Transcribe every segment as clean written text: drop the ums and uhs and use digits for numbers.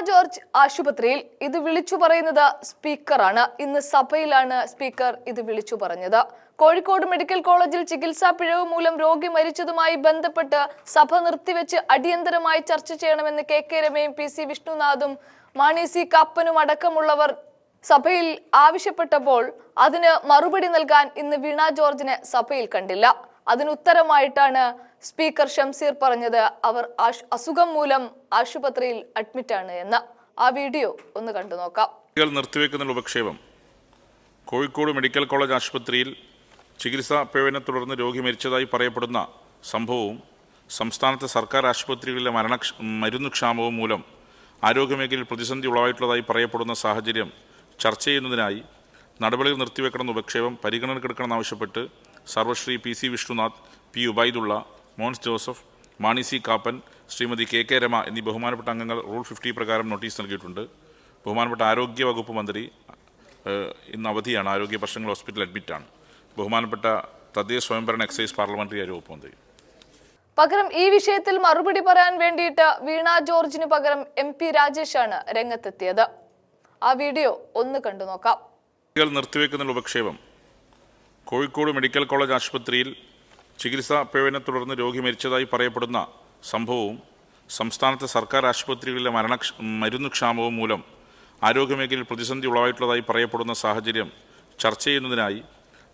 George ആശുപത്രിയിൽ ഇത് വിളിച്ചു പറയുന്നത് സ്പീക്കറാണ്. ഇന്ന് സഭയിലാണ് സ്പീക്കർ ഇത് വിളിച്ചു പറഞ്ഞത്. കോഴിക്കോട് മെഡിക്കൽ കോളേജിൽ ചികിത്സാ പിഴവ് മൂലം രോഗി മരിച്ചതുമായി ബന്ധപ്പെട്ട് സഭ നിർത്തിവെച്ച് അടിയന്തരമായി ചർച്ച ചെയ്യണമെന്ന് കെ രമയും PC വിഷ്ണുനാഥും മാണി C കാപ്പനും അടക്കമുള്ളവർ സഭയിൽ ആവശ്യപ്പെട്ടപ്പോൾ അതിന് മറുപടി നൽകാൻ ഇന്ന് വീണ ജോർജിനെ സഭയിൽ കണ്ടില്ല. അതിനുത്തരമായിട്ടാണ് സ്പീക്കർ ഷംസീർ പറഞ്ഞത് അവർ അസുഖം മൂലം ആശുപത്രിയിൽ അഡ്മിറ്റാണ് എന്ന്. ആ വീഡിയോ ഒന്ന് കണ്ടു നോക്കാം. നിർത്തിവെക്കുന്ന ഉപക്ഷേപം. കോഴിക്കോട് മെഡിക്കൽ കോളേജ് ആശുപത്രിയിൽ ചികിത്സാ പിഴവിനെ തുടർന്ന് രോഗി മരിച്ചതായി പറയപ്പെടുന്ന സംഭവവും സംസ്ഥാനത്തെ സർക്കാർ ആശുപത്രികളിലെ മരുന്നുക്ഷാമവും മൂലം ആരോഗ്യമേഖലയിൽ പ്രതിസന്ധി ഉളവായിട്ടുള്ളതായി പറയപ്പെടുന്ന സാഹചര്യം ചർച്ച ചെയ്യുന്നതിനായി നടപടികൾ നിർത്തിവെക്കണമെന്ന ഉപക്ഷേപം പരിഗണനക്കെടുക്കണമെന്നാവശ്യപ്പെട്ട് സർവശ്രീ PC Vishnunath, P Ubaidullah, Mons Joseph, Mani C Kappan, Shrimati K Rama എന്നീ ബഹുമാനപ്പെട്ട അംഗങ്ങൾ റൂൾ 50 പ്രകാരം നോട്ടീസ് നൽകിയിട്ടുണ്ട്. ബഹുമാനപ്പെട്ട ആരോഗ്യ വകുപ്പ് മന്ത്രി ഇന്ന് അവധിയാണ്, ആരോഗ്യ പ്രശ്നങ്ങൾ ഹോസ്പിറ്റൽ അഡ്മിറ്റാണ്. ബഹുമാനപ്പെട്ട തദ്ദേശ സ്വയംഭരണ എക്സൈസ് പാർലമെന്ററി കാര്യ വകുപ്പ് മന്ത്രി പകരം ഈ വിഷയത്തിൽ മറുപടി പറയാൻ വേണ്ടിയിട്ട് വീണ ജോർജിന് പകരം MP രാജേഷാണ് രംഗത്തെത്തിയത്. ആ വീഡിയോ ഒന്ന് കണ്ടു നോക്കാം. നിർത്തിവെക്കുന്ന ഉപക്ഷേപം. കോഴിക്കോട് മെഡിക്കൽ കോളേജ് ആശുപത്രിയിൽ ചികിത്സാ പിഴവിനെ തുടർന്ന് രോഗി മരിച്ചതായി പറയപ്പെടുന്ന സംഭവവും സംസ്ഥാനത്തെ സർക്കാർ ആശുപത്രികളിലെ മരുന്നുക്ഷാമവും മൂലം ആരോഗ്യമേഖലയിൽ പ്രതിസന്ധി ഉളവായിട്ടുള്ളതായി പറയപ്പെടുന്ന സാഹചര്യം ചർച്ച ചെയ്യുന്നതിനായി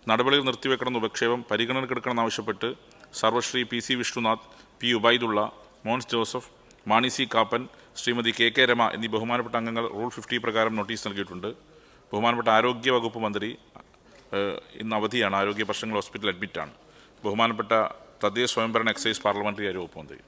നടപടികൾ നിർത്തിവെക്കണമെന്ന ഉപക്ഷേപം പരിഗണനക്കെടുക്കണമെന്നാവശ്യപ്പെട്ട് സർവശ്രീ PC Vishnunath, P Ubaidullah, Mons Joseph, Mani C Kappan, Shrimati K Rama എന്നീ ബഹുമാനപ്പെട്ട അംഗങ്ങൾ റൂൾ 50 പ്രകാരം നോട്ടീസ് നൽകിയിട്ടുണ്ട്. ബഹുമാനപ്പെട്ട ആരോഗ്യ വകുപ്പ് മന്ത്രി ഇന്ന് അവധിയാണ്, ആരോഗ്യ പ്രശ്നങ്ങൾ ഹോസ്പിറ്റൽ അഡ്മിറ്റാണ്. ബഹുമാനപ്പെട്ട തദ്ദേശ സ്വയംഭരണ എക്സൈസ് പാർലമെന്ററി കാര്യ വകുപ്പ് മന്ത്രി